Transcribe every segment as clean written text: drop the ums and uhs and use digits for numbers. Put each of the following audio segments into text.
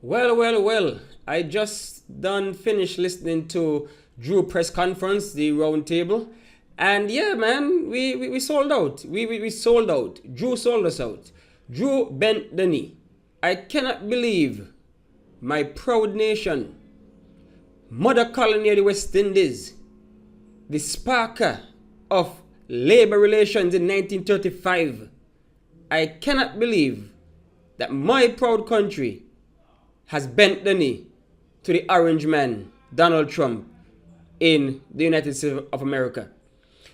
Well. I just done finished listening to Drew press conference, the round table. And yeah, man, we sold out. We sold out. Drew sold us out. Drew bent the knee. I cannot believe my proud nation, mother colony of the West Indies, the sparker of labor relations in 1935. I cannot believe that my proud country has bent the knee to the orange man, Donald Trump, in the United States of America.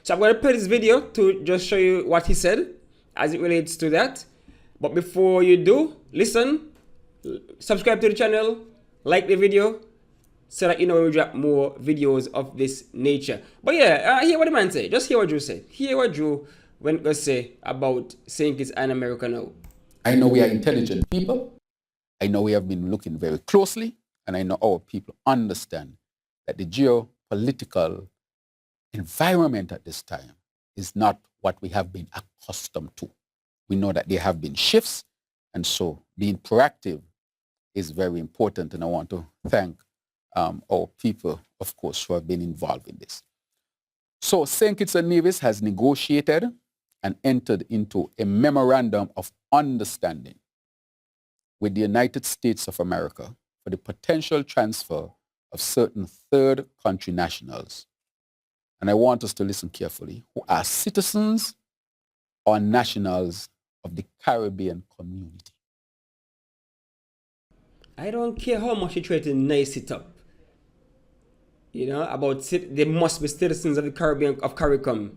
So I'm going to play this video to just show you what he said as it relates to that. But before you do, listen, subscribe to the channel, like the video, so that you know when we drop more videos of this nature. But yeah, hear what the man say. Just hear what Drew said. Hear what Drew went to say about St. Kitts and America now. I know we are intelligent people. I know we have been looking very closely, and I know our people understand that the geopolitical environment at this time is not what we have been accustomed to. We know that there have been shifts, and so being proactive is very important, and I want to thank our people, of course, who have been involved in this. So St. Kitts and Nevis has negotiated and entered into a memorandum of understanding with the United States of America for the potential transfer of certain third country nationals. And I want us to listen carefully, who are citizens or nationals of the Caribbean community. I don't care how much you try to nice it up. You know, about they must be citizens of the Caribbean, of CARICOM.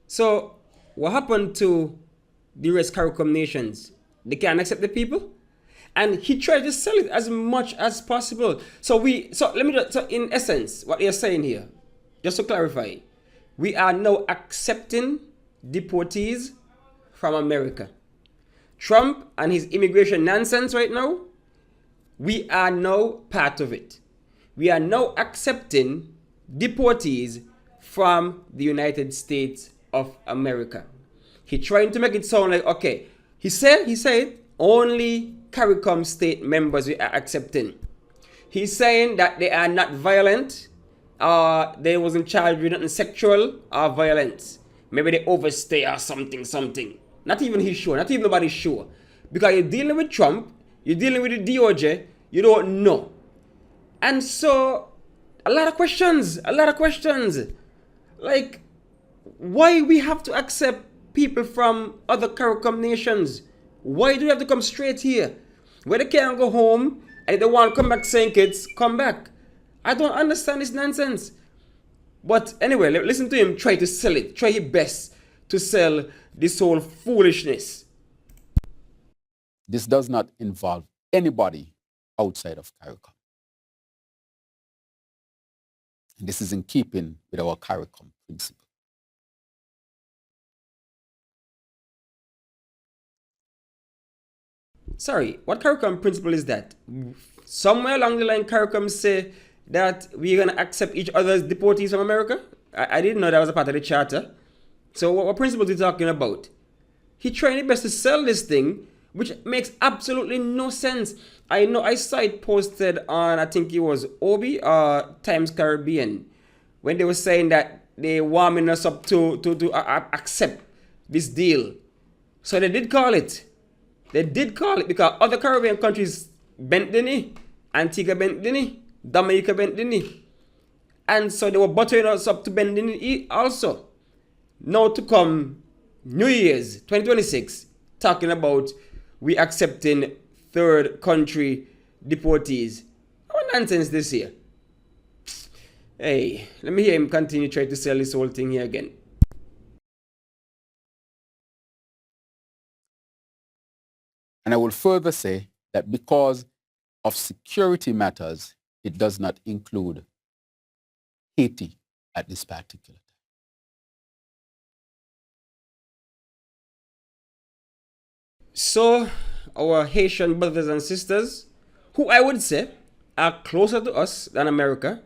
So, what happened to the rest CARICOM nations? They can't accept the people? And he tried to sell it as much as possible. So in essence, what you're saying here, just to clarify, we are now accepting deportees from America. Trump and his immigration nonsense right now, we are now part of it. We are now accepting deportees from the United States of America. He trying to make it sound like, okay, he said only CARICOM state members we are accepting. He's saying that they are not violent, they wasn't charged with nothing sexual or violence. Maybe they overstay or something. Not even he's sure, not even nobody's sure. Because you're dealing with Trump, you're dealing with the DOJ, you don't know. And so, a lot of questions. Like, why we have to accept people from other CARICOM nations? Why do we have to come straight here? Where they can't go home, and if they want to come back St. Kitts, come back. I don't understand this nonsense. But anyway, listen to him try to sell it. Try his best to sell this whole foolishness. This does not involve anybody outside of CARICOM. This is in keeping with our CARICOM principle. Sorry, what CARICOM principle is that? Somewhere along the line, CARICOM say that we're going to accept each other's deportees from America? I didn't know that was a part of the charter. So what principle is he talking about? He trying his best to sell this thing, which makes absolutely no sense. I know I saw it posted on, I think it was Obi or Times Caribbean, when they were saying that they warming us up to accept this deal. So they did call it. Because other Caribbean countries bent the knee. Antigua bent the knee. Dominica bent the knee. And so they were buttering us up to bend the knee also. Now to come New Year's 2026, talking about we accepting third country deportees. What nonsense this year? Hey, let me hear him continue trying to sell this whole thing here again. And I will further say that because of security matters, it does not include Haiti at this particular time. So, our Haitian brothers and sisters, who I would say are closer to us than America,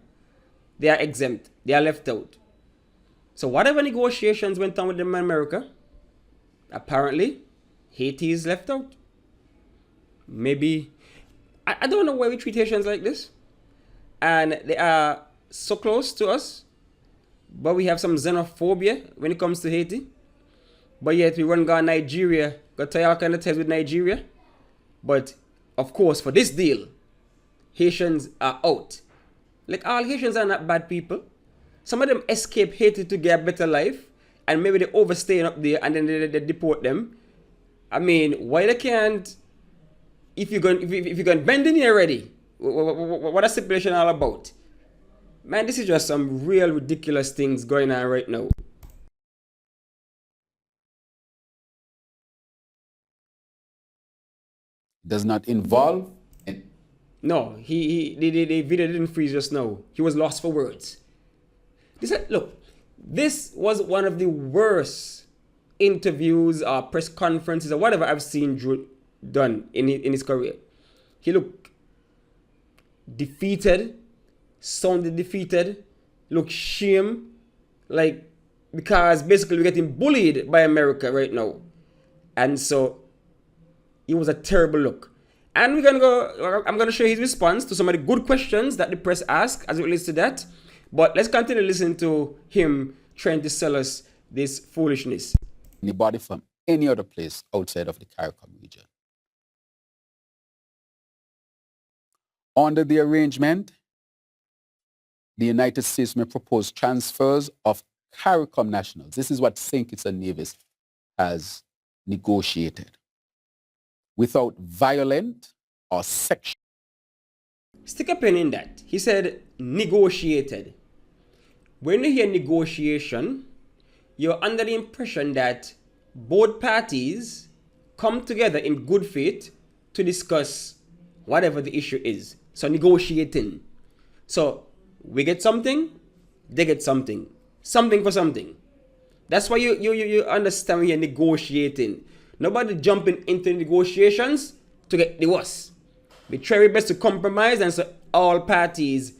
they are exempt. They are left out. So whatever negotiations went on with them in America, apparently Haiti is left out. Maybe I don't know why we treat Haitians like this. And they are so close to us, but we have some xenophobia when it comes to Haiti. But yet we run go Nigeria, got tie all kind of ties with Nigeria. But of course, for this deal, Haitians are out. Like all Haitians are not bad people. Some of them escape Haiti to get a better life, and maybe they overstaying up there, and then they deport them. I mean, why they can't? If you're going bend in here already, what a stipulation all about? Man, this is just some real ridiculous things going on right now. Does not involve and No, the video didn't freeze just now. He was lost for words. Look, this was one of the worst interviews or press conferences or whatever I've seen Drew done in his career. He looked defeated, sounded defeated, looked shame, like because basically we're getting bullied by America right now, and so it was a terrible look. And we're gonna go. I'm gonna show his response to some of the good questions that the press asked as it relates to that. But let's continue listening to him trying to sell us this foolishness. anybody from any other place outside of the CARICOM region. Under the arrangement, the United States may propose transfers of CARICOM nationals. This is what St. Kitts and Nevis has negotiated without violent or sexual. Stick a pin in that. He said negotiated. When you hear negotiation, you're under the impression that both parties come together in good faith to discuss whatever the issue is. So negotiating. So we get something, they get something. Something for something. That's why you understand when you're negotiating. Nobody jumping into negotiations to get the worst. We try our best to compromise and so all parties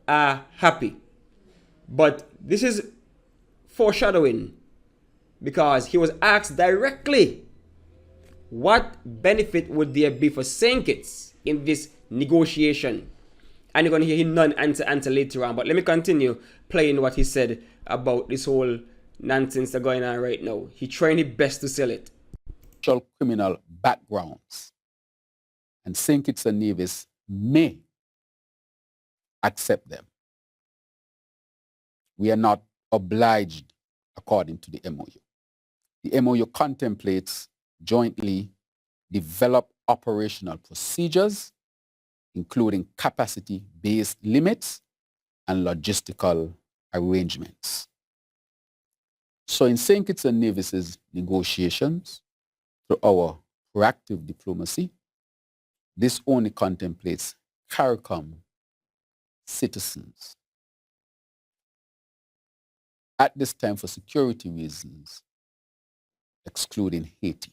are happy. But this is foreshadowing because he was asked directly what benefit would there be for St. Kitts in this negotiation. And you're going to hear him non-answer later on. But let me continue playing what he said about this whole nonsense that's going on right now. He trying his best to sell it. Criminal backgrounds. And St. Kitts and Nevis may accept them. We are not obliged according to the MOU. The MOU contemplates jointly develop operational procedures, including capacity-based limits and logistical arrangements. So in St. Kitts and Nevis's negotiations, through our proactive diplomacy, this only contemplates CARICOM citizens. At this time, for security reasons, excluding Haiti.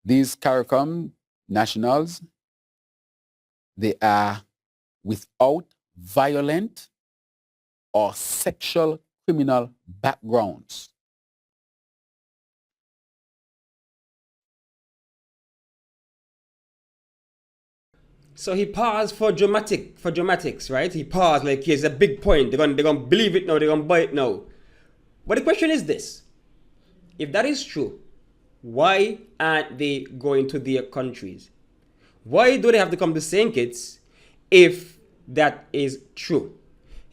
These CARICOM nationals, they are without violent or sexual criminal backgrounds. So he paused for dramatics, right? He paused like here's a big point. They're gonna believe it now, they're gonna buy it now. But the question is this: if that is true, why aren't they going to their countries? Why do they have to come to St. Kitts if that is true?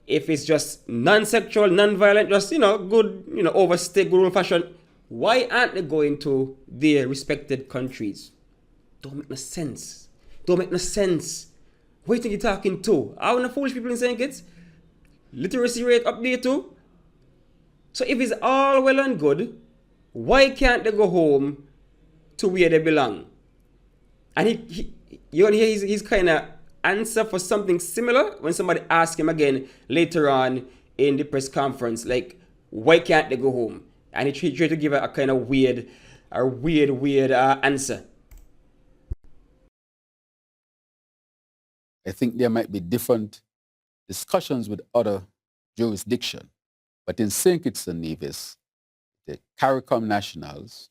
If it's just non-sexual, non-violent, just good, overstay, good old-fashioned, why aren't they going to their respected countries? Don't make no sense. Don't make no sense. What do you think you're talking to? How the foolish people in St. Kitts? Literacy rate up there too? So if it's all well and good, why can't they go home to where they belong? And you're gonna hear his kind of answer for something similar when somebody asks him again later on in the press conference, like, why can't they go home? And he tried to give a kind of weird answer. I think there might be different discussions with other jurisdictions, but in St. Kitts and Nevis, the CARICOM nationals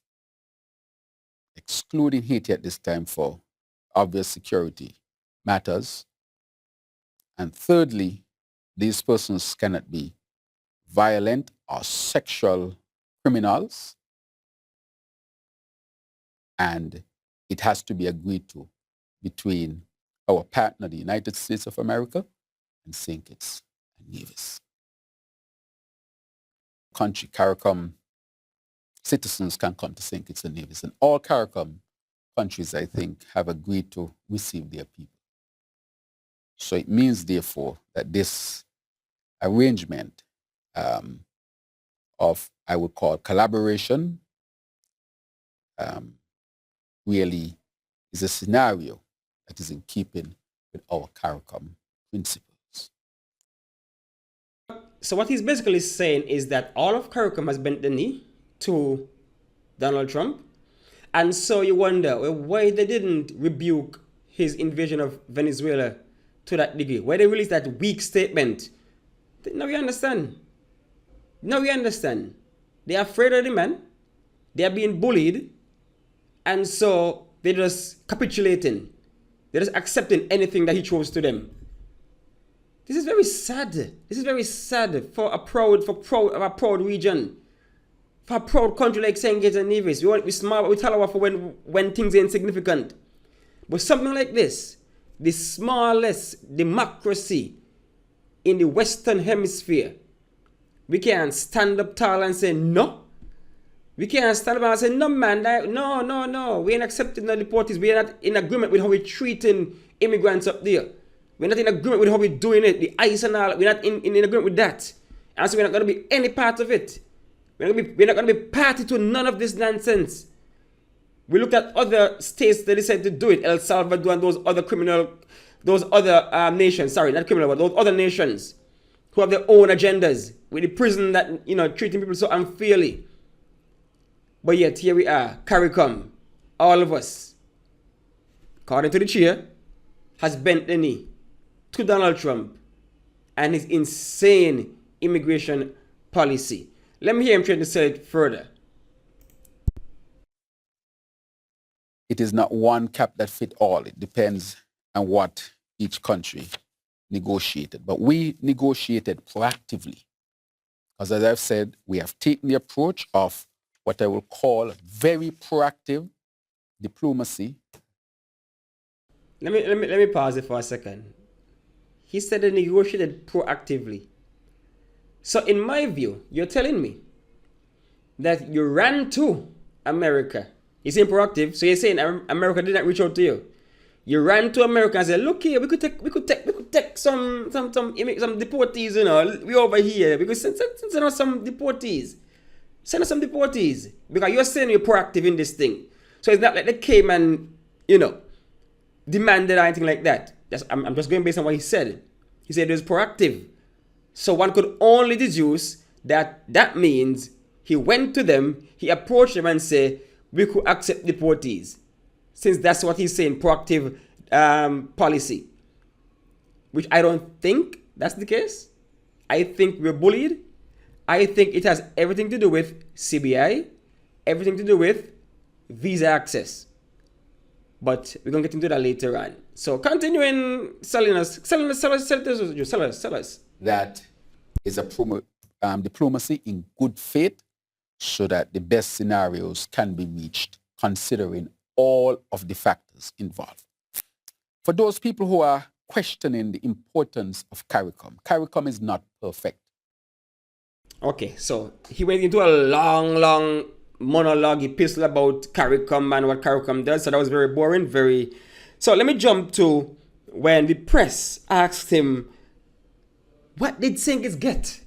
excluding Haiti at this time for obvious security matters. And thirdly, these persons cannot be violent or sexual criminals, and it has to be agreed to between our partner, the United States of America, and St. Kitts and Nevis. Country CARICOM citizens can come to St. Kitts and Nevis, and all CARICOM countries, I think, have agreed to receive their people. So it means, therefore, that this arrangement of, I would call, collaboration really is a scenario that is in keeping with our CARICOM principles. So what he's basically saying is that all of CARICOM has bent the knee to Donald Trump. And so you wonder why they didn't rebuke his invasion of Venezuela to that degree. Why they released that weak statement. Now we understand. Now we understand. They are afraid of the man. They are being bullied. And so they're just capitulating. They're just accepting anything that he throws to them. This is very sad. This is very sad for a proud region. For a proud country like St. Kitts and Nevis. We smile, we tell our for when things are insignificant. But something like this, the smallest democracy in the Western Hemisphere, we can't stand up tall and say no. We can't stand up and say no, man. No. We ain't accepting the deportees. We are not in agreement with how we're treating immigrants up there. We're not in agreement with how we're doing it. The ICE and all. We're not in agreement with that. And so we're not going to be any part of it. We're not going to be party to none of this nonsense. We look at other states that decide to do it. El Salvador and those other nations. Sorry, not criminal, but those other nations who have their own agendas with the prison that, treating people so unfairly. But yet, here we are, CARICOM, all of us, according to the chair, has bent the knee to Donald Trump and his insane immigration policy. Let me hear him try to say it further. It is not one cap that fit all. It depends on what each country negotiated. But we negotiated proactively. Because as I've said, we have taken the approach of what I will call very proactive diplomacy. Let me pause it for a second. He said they negotiated proactively. So in my view, you're telling me that you ran to America. You're saying proactive, so you're saying America did not reach out to you. You ran to America and said, look here, we could take some deportees, we over here. We could send us some deportees. Send us some deportees. Because you're saying you're proactive in this thing. So it's not like they came and, demanded or anything like that. I'm just going based on what he said. He said it was proactive. So one could only deduce that means he went to them, he approached them and said, we could accept deportees. Since that's what he's saying, proactive policy. Which I don't think that's the case. I think we're bullied. I think it has everything to do with CBI, everything to do with visa access. But we're going to get into that later on. So continuing sell us. That is a diplomacy in good faith so that the best scenarios can be reached considering all of the factors involved. For those people who are questioning the importance of CARICOM, CARICOM is not perfect. Okay, so he went into a long monologue, epistle about CARICOM and what CARICOM does. So that was very boring, So let me jump to when the press asked him, what did St. Kitts get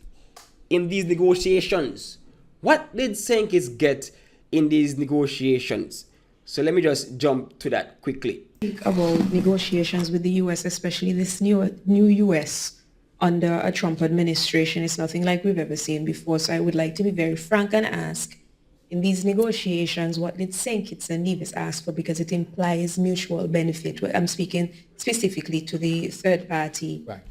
in these negotiations? What did St. Kitts get in these negotiations? So let me just jump to that quickly. About negotiations with the U.S., especially this new U.S. under a Trump administration, is nothing like we've ever seen before. So I would like to be very frank and ask, in these negotiations, what did St. Kitts and Nevis ask for? Because it implies mutual benefit. I'm speaking specifically to the third party. Right.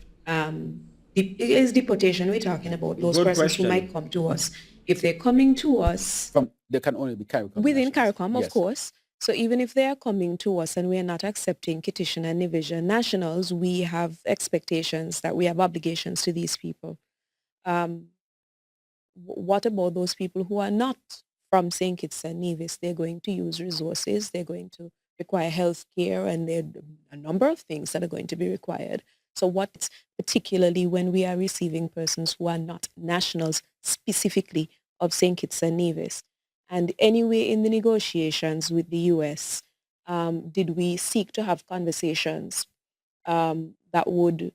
Is deportation we're talking about? Those Good persons question. who might come to us. If they're coming to us... They can only be CARICOM. Within CARICOM, Yes. of course. So even if they are coming to us and we are not accepting Kittitian and Nivision nationals, we have expectations that we have obligations to these people. What about those people who are not from St. Kitts and Nevis? They're going to use resources, they're going to require health care, and there are a number of things that are going to be required. So what, particularly when we are receiving persons who are not nationals specifically of St. Kitts and Nevis? And anyway, in the negotiations with the US, did we seek to have conversations that would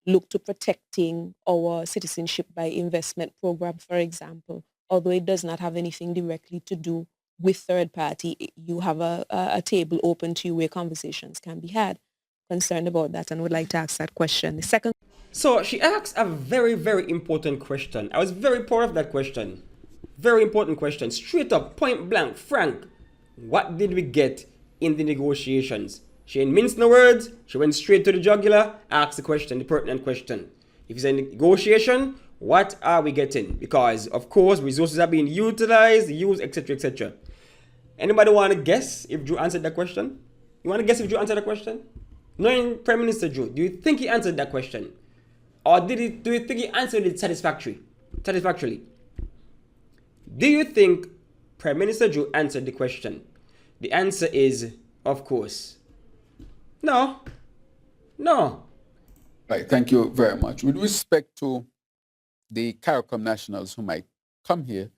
look to protecting our citizenship by investment program, for example, although it does not have anything directly to do with third party, you have a table open to you where conversations can be had. Concerned about that and would like to ask that question. The second. So she asks a very, very important question. I was very proud of that question. Very important question. Straight up, point blank, frank. What did we get in the negotiations? She ain't minced no words. She went straight to the jugular, asked the question, the pertinent question. If it's a negotiation, what are we getting? Because, of course, resources are being utilized, used, etc., etc. Anybody want to guess if Drew answered that question? You want to guess if Drew answered that question? Knowing Prime Minister Drew, do you think he answered that question? Or do you think he answered it satisfactorily? Do you think Prime Minister Drew answered the question? The answer is, of course, no. Right, thank you very much. With respect to the CARICOM nationals who might come here,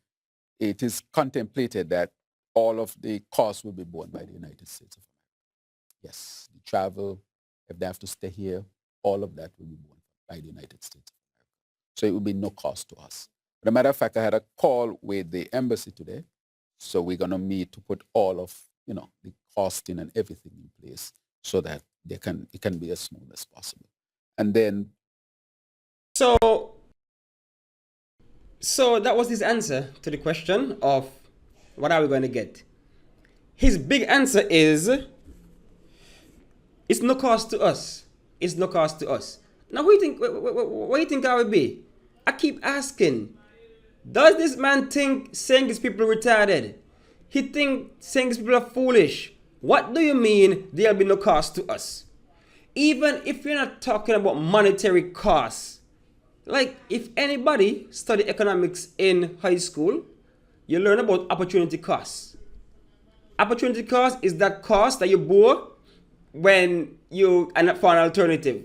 it is contemplated that all of the costs will be borne by the United States of America. Yes, the travel, if they have to stay here, all of that will be borne by the United States of America. So it will be no cost to us. As a matter of fact, I had a call with the embassy today, so we're going to meet to put all of the costing and everything in place so that it can be as smooth as possible. And then, so that was his answer to the question of what are we going to get. His big answer is, it's no cost to us. It's no cost to us. Now, what do you think I would be? I keep asking, does this man think saying these people are retarded? He think saying these people are foolish. What do you mean there'll be no cost to us? Even if you're not talking about monetary costs, like if anybody study economics in high school, you learn about opportunity costs. Opportunity cost is that cost that you bore when you are for an alternative.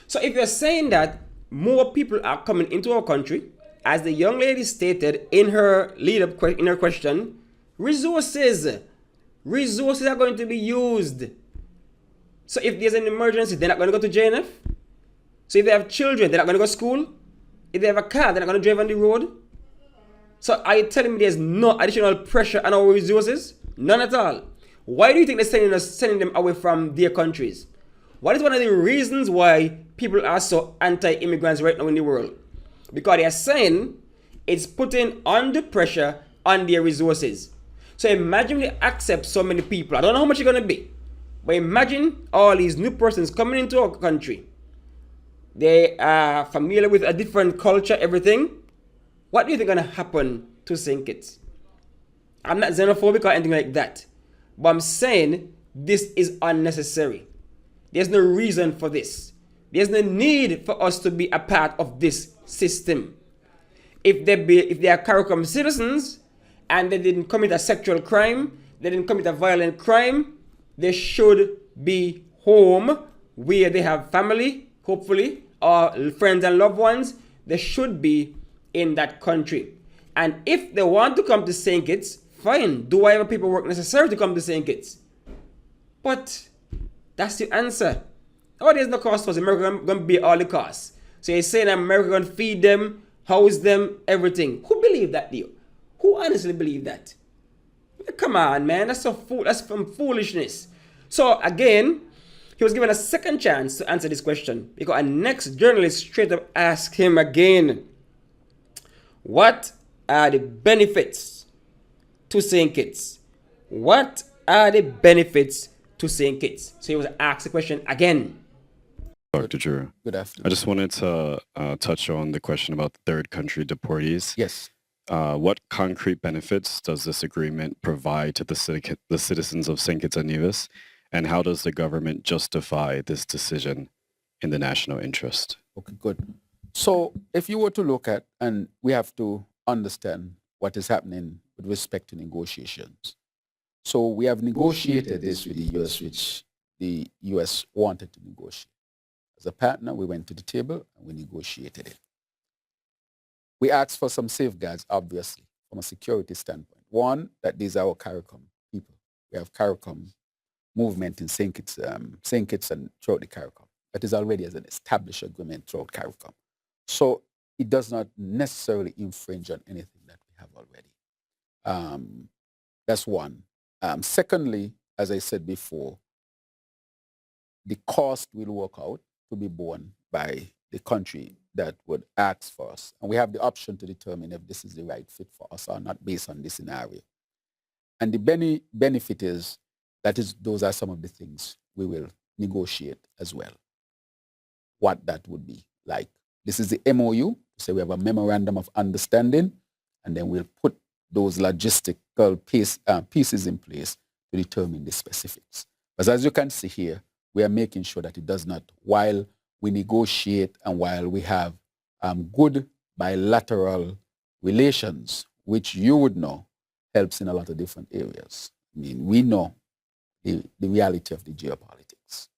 So if you're saying that more people are coming into our country, as the young lady stated in her lead-up in her question, resources are going to be used. So if there's an emergency, they're not going to go to JNF. So if they have children, they're not going to go to school. If they have a car, they're not going to drive on the road. So are you telling me there's no additional pressure on our resources? None at all. Why do you think they're sending them away from their countries? What is one of the reasons why people are so anti-immigrants right now in the world? Because they are saying it's putting under pressure on their resources. So imagine we accept so many people. I don't know how much it's going to be. But imagine all these new persons coming into our country. They are familiar with a different culture, everything. What do you think is going to happen to St. Kitts? I'm not xenophobic or anything like that. But I'm saying this is unnecessary. There's no reason for this. There's no need for us to be a part of this system. If they are CARICOM citizens and they didn't commit a sexual crime, they didn't commit a violent crime, they should be home where they have family, hopefully, or friends and loved ones. They should be in that country. And if they want to come to St. Kitts, fine, do whatever paperwork necessary to come to St. Kitts. But that's the answer. Oh, there's no cost for us. America going to be all the costs. So you're saying America going to feed them, house them, everything. Who believe that deal? Who honestly believe that? Come on, man. That's some foolishness. So again, he was given a second chance to answer this question because a next journalist straight up asked him again, what are the benefits to St. Kitts? What are the benefits to St. Kitts? So he was asked the question again. Dr. Drew. Good afternoon. I just wanted to touch on the question about third country deportees. Yes. What concrete benefits does this agreement provide to the citizens of St. Kitts and Nevis, and how does the government justify this decision in the national interest? Okay, good. So if you were to look at, and we have to understand what is happening with respect to negotiations. So we have negotiated this with the US, which the US wanted to negotiate. As a partner, we went to the table and we negotiated it. We asked for some safeguards, obviously, from a security standpoint. One, that these are our CARICOM people. We have CARICOM movement in St. Kitts and throughout the CARICOM. That is already as an established agreement throughout CARICOM. So it does not necessarily infringe on anything that we have already. That's one. Secondly, as I said before, the cost will work out to be borne by the country that would ask for us. And we have the option to determine if this is the right fit for us or not based on this scenario. And the benefit is those are some of the things we will negotiate as well. What that would be like. This is the MOU, so we have a memorandum of understanding, and then we'll put those logistical pieces in place to determine the specifics. But as you can see here, we are making sure that it does not, while we negotiate and while we have good bilateral relations, which you would know helps in a lot of different areas. I mean, we know the reality of the geopolitics.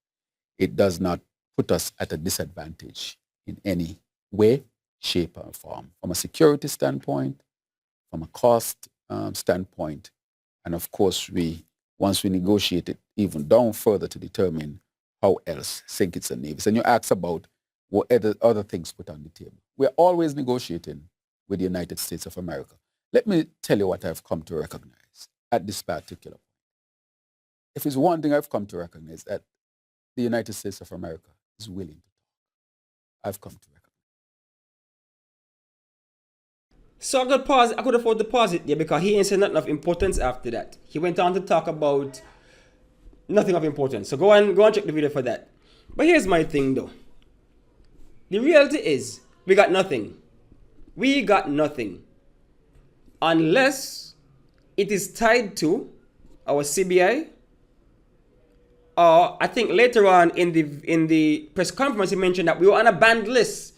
It does not put us at a disadvantage in any way, shape, or form, from a security standpoint, from a cost standpoint, and of course, once we negotiate it even down further to determine how else St. Kitts and Nevis. And you ask about what other things put on the table. We're always negotiating with the United States of America. Let me tell you what I've come to recognize at this particular point. If it's one thing I've come to recognize, that the United States of America is willing to talk. I've come to recognize. So I could afford to pause it there because he ain't said nothing of importance after that. He went on to talk about nothing of importance. So go and check the video for that. But here's my thing though. The reality is we got nothing. We got nothing. Unless it is tied to our CBI, or I think later on in the press conference he mentioned that we were on a banned list.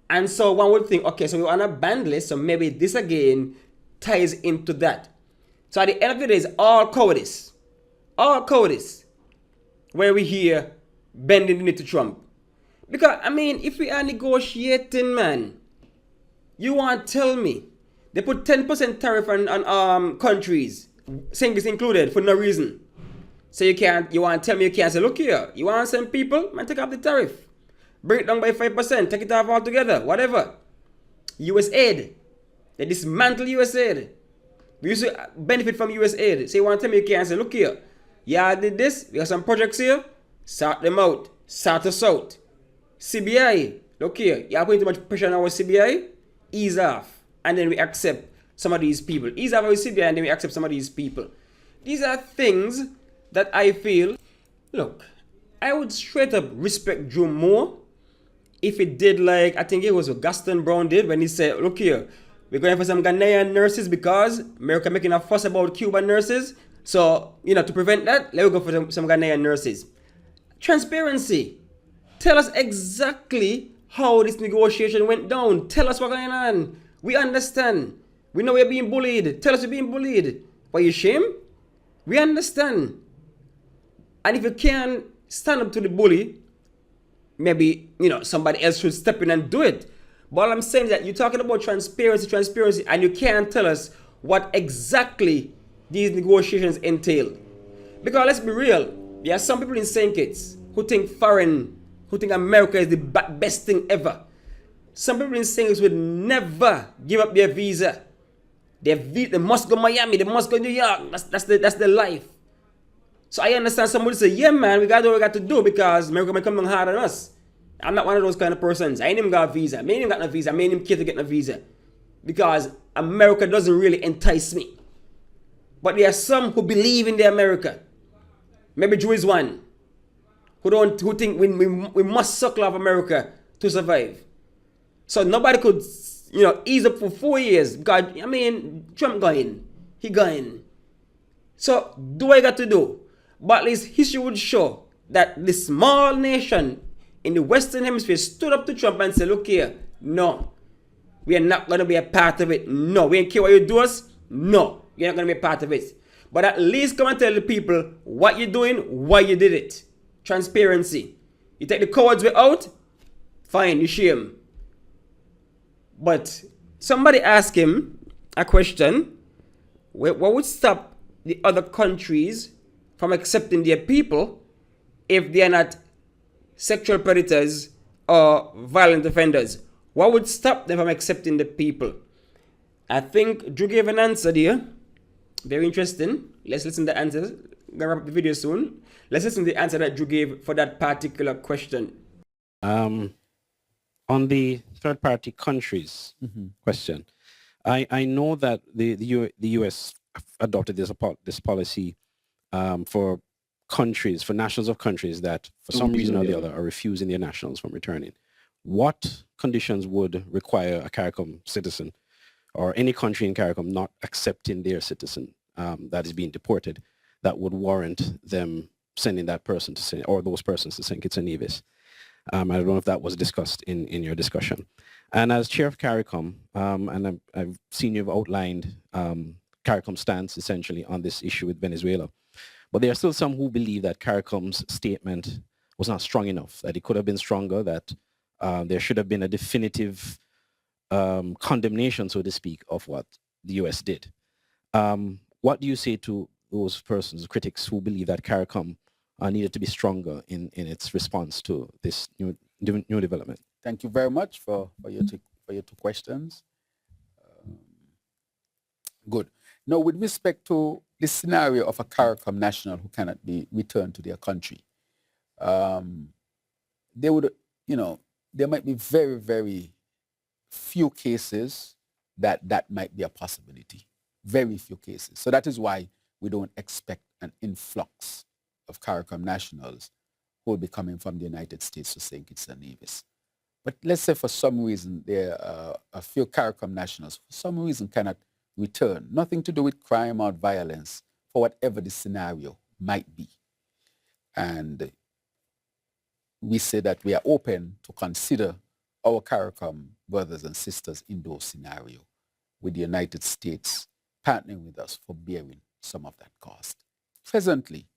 And so one would think, okay, so we were on a banned list, so maybe this again ties into that. So at the end of the day, it's all cowardice. All cowardice. Where we hear bending the knee to Trump. Because, I mean, if we are negotiating, man, you want to tell me they put 10% tariff on countries, St. Kitts included, for no reason. So you want to tell me you can't say, look here, you want to send people, man, take off the tariff. Bring it down by 5%, take it off altogether, whatever. US aid. They dismantle US aid. We used to benefit from US aid. So you want to tell me you can't say, look here, yeah, I did this, we got some projects here, sort them out, sort us out. CBI, look here, you are putting too much pressure on our CBI, ease off. And then we accept some of these people. Ease off our CBI and then we accept some of these people. These are things that I feel, look, I would straight up respect Drew more if it did like, I think it was what Gaston Brown did when he said, look here, we're going for some Ghanaian nurses because America making a fuss about Cuban nurses. So, to prevent that, let's go for some Ghanaian nurses. Transparency. Tell us exactly how this negotiation went down. Tell us what's going on. We understand. We know we're being bullied. Tell us we're being bullied. Are you ashamed? We understand. And if you can't stand up to the bully, maybe, somebody else should step in and do it. But all I'm saying is that you're talking about transparency, and you can't tell us what exactly these negotiations entail. Because let's be real, there are some people in St. Kitts who think America is the best thing ever. Some people in St. Kitts would never give up their visa. They must go Miami, they must go New York. That's their life. So I understand somebody say, yeah, man, we got to do what we got to do because America might come down hard on us. I'm not one of those kind of persons. I ain't even got a visa. I ain't even got no visa. I ain't even care to get no visa. Because America doesn't really entice me. But there are some who believe in the America. Maybe Drew is one. Who think we must suckle off America to survive. So nobody could, ease up for 4 years. Because, I mean, Trump going. He going. So, do what I got to do. But at least history would show that this small nation in the Western Hemisphere stood up to Trump and said, look here, no, we are not going to be a part of it. No, we don't care what you do us. No, you're not going to be a part of it. But at least come and tell the people what you're doing, why you did it. Transparency. You take the cowards way out, fine, you shame. But somebody asked him a question. What would stop the other countries from accepting their people if they are not sexual predators or violent offenders? What would stop them from accepting the people? I think Drew gave an answer there. Very interesting. Let's listen to the answer. I'm gonna wrap up the video soon. Let's listen to the answer that Drew gave for that particular question. On the third-party countries question, I know that the U.S. adopted this policy for countries, for nationals of countries that for some reason or the other are refusing their nationals from returning. What conditions would require a CARICOM citizen or any country in CARICOM not accepting their citizen that is being deported that would warrant them sending that person to St. or those persons to St. Kitts and Nevis? I don't know if that was discussed in your discussion. And as chair of CARICOM, and I've seen you've outlined CARICOM's stance essentially on this issue with Venezuela. But there are still some who believe that CARICOM's statement was not strong enough, that it could have been stronger, that there should have been a definitive condemnation, so to speak, of what the U.S. did. What do you say to those persons, critics, who believe that CARICOM needed to be stronger in its response to this new development? Thank you very much for your two questions. Good. Now, with respect to the scenario of a CARICOM national who cannot be returned to their country, they would, there might be very, very few cases that might be a possibility. Very few cases. So that is why we don't expect an influx of CARICOM nationals who will be coming from the United States to St. Kitts and Nevis. But let's say for some reason there are a few CARICOM nationals for some reason cannot return. Nothing to do with crime or violence, for whatever the scenario might be. And we say that we are open to consider our CARICOM brothers and sisters in those scenarios, with the United States partnering with us for bearing some of that cost. Presently,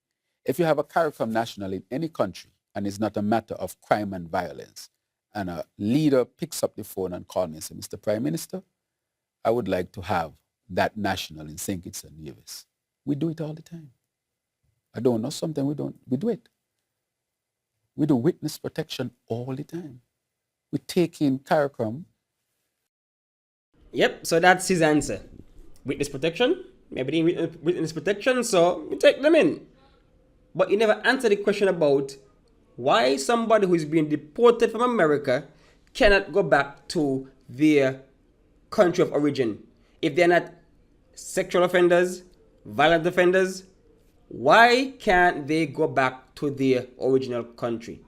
if you have a CARICOM national in any country and it's not a matter of crime and violence, and a leader picks up the phone and calls me and says, Mr. Prime Minister, I would like to have that national in St. Kitts and Nevis. We do it all the time. I don't know something, we do it. We do witness protection all the time. We take in CARICOM. Yep, so that's his answer. Witness protection, maybe witness protection, so we take them in. But he never answered the question about why somebody who is being deported from America cannot go back to their country of origin. If they're not sexual offenders, violent offenders, why can't they go back to their original country?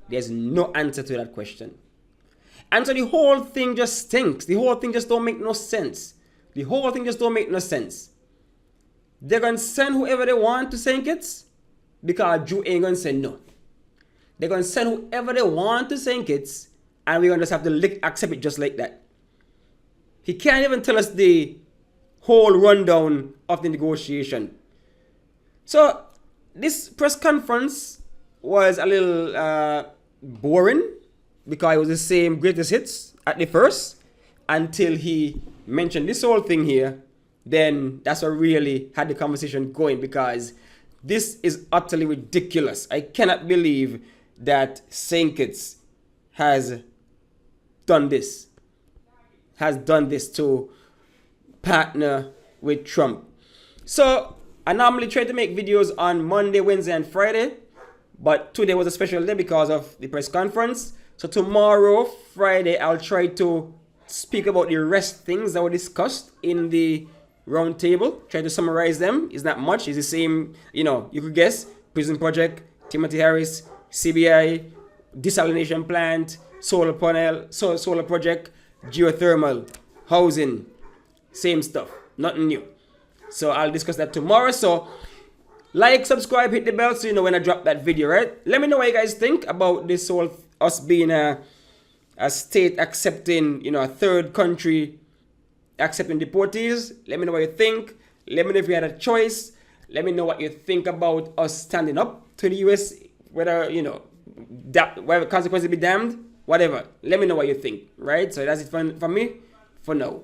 There's no answer to that question. And so the whole thing just stinks. The whole thing just don't make no sense. The whole thing just don't make no sense. They're going to send whoever they want to St. Kitts because Drew ain't going to say no. They're going to send whoever they want to St. Kitts, and we're going to just have to accept it just like that. He can't even tell us the whole rundown of the negotiation. So this press conference was a little boring because it was the same greatest hits at the first until he mentioned this whole thing here. Then that's what really had the conversation going, because this is utterly ridiculous. I cannot believe that St. Kitts has done this to partner with Trump. So I normally try to make videos on Monday, Wednesday, and Friday, but today was a special day because of the press conference. So tomorrow, Friday, I'll try to speak about the rest things that were discussed in the round table. Try to summarize them. It's not much. It's the same, you could guess. Prison Project, Timothy Harris, CBI, desalination plant, solar project, geothermal, housing, same stuff, nothing new. So I'll discuss that tomorrow. So like, subscribe, hit the bell so you know when I drop that video, right? Let me know what you guys think about this whole us being a state accepting, you know, a third country accepting deportees. Let me know what you think. Let me know if you had a choice. Let me know what you think about us standing up to the US, whether, you know, whatever consequences be damned, whatever. Let me know what you think, right? So that's it for me for now.